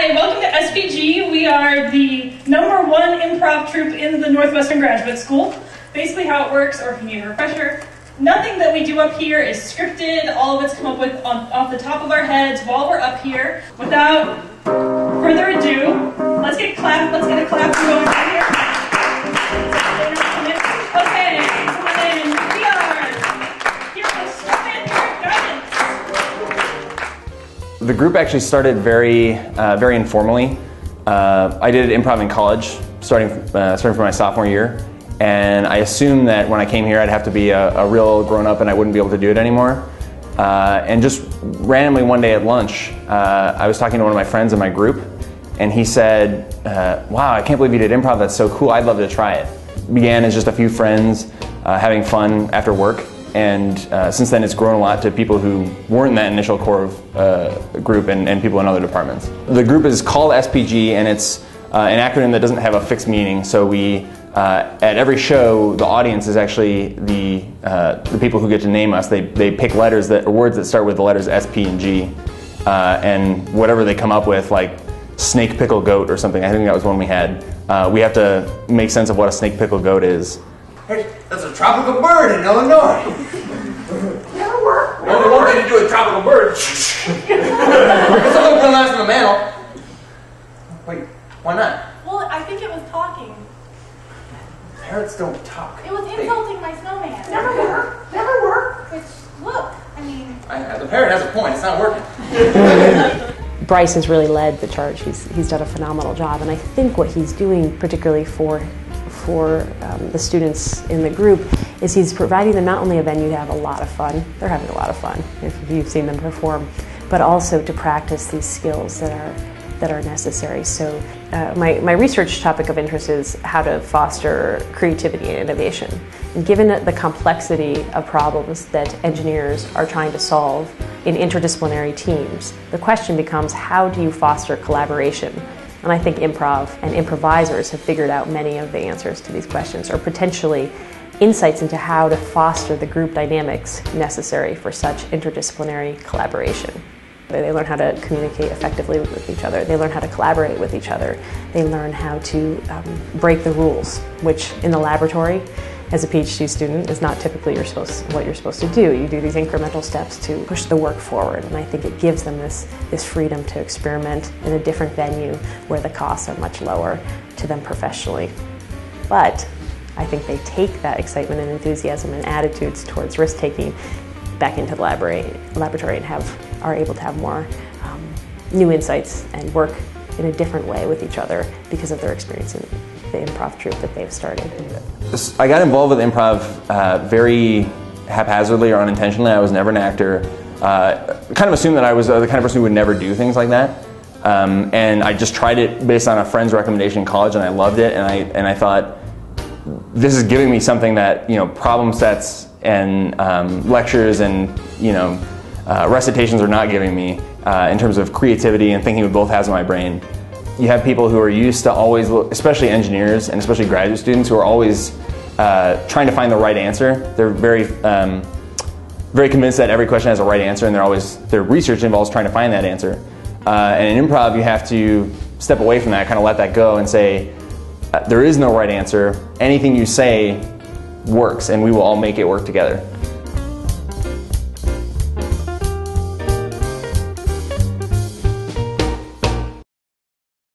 Hi, welcome to SPG. We are the #1 improv troupe in the Northwestern Graduate School. Basically how it works, or if you need a refresher, nothing that we do up here is scripted. All of it's come up with off the top of our heads while we're up here. Without further ado, let's get a clap going right here. Okay, come on in. We are here with Stefan Guidance. The group actually started very informally. I did improv in college, starting from my sophomore year, and I assumed that when I came here I'd have to be a real grown-up and I wouldn't be able to do it anymore. And just randomly one day at lunch, I was talking to one of my friends in my group, and he said, wow, I can't believe you did improv, that's so cool, I'd love to try it. It began as just a few friends having fun after work, and since then it's grown a lot to people who weren't in that initial core of group and people in other departments. The group is called SPG, and it's an acronym that doesn't have a fixed meaning, so we at every show, the audience is actually the people who get to name us. They pick letters or words that start with the letters S, P, and G, and whatever they come up with, like snake pickle goat or something. I think that was one we had. We have to make sense of what a snake pickle goat is. Hey, that's a tropical bird in Illinois. Never work. Only one thing to do with tropical birds. It's a little bit less than a mammal. Wait, why not? Well, I think it was talking. Parrots don't talk. It was insulting my snowman. Never work. Never work. Which, look, I mean... The parrot has a point. It's not working. Bryce has really led the charge. He's done a phenomenal job, and I think what he's doing, particularly for the students in the group, is he's providing them not only a venue to have a lot of fun, they're having a lot of fun if you've seen them perform, but also to practice these skills that are necessary. So my research topic of interest is how to foster creativity and innovation. And given the complexity of problems that engineers are trying to solve in interdisciplinary teams, the question becomes, how do you foster collaboration? And I think improv and improvisers have figured out many of the answers to these questions, or potentially insights into how to foster the group dynamics necessary for such interdisciplinary collaboration. They learn how to communicate effectively with each other. They learn how to collaborate with each other. They learn how to break the rules, which in the laboratory, as a PhD student, is not typically what you're supposed to do. You do these incremental steps to push the work forward, and I think it gives them this freedom to experiment in a different venue where the costs are much lower to them professionally. But I think they take that excitement and enthusiasm and attitudes towards risk-taking back into the laboratory and are able to have more new insights and work in a different way with each other because of their experience in the improv troupe that they've started. I got involved with improv very haphazardly or unintentionally. I was never an actor. Kind of assumed that I was the kind of person who would never do things like that. And I just tried it based on a friend's recommendation in college, and I loved it. And I thought, this is giving me something that, problem sets and lectures and recitations are not giving me in terms of creativity and thinking with both halves of my brain. You have people who are used to always, especially engineers and especially graduate students, who are always trying to find the right answer. They're very convinced that every question has a right answer, and their research involves trying to find that answer. And in improv, you have to step away from that, kind of let that go and say, there is no right answer. Anything you say works, and we will all make it work together.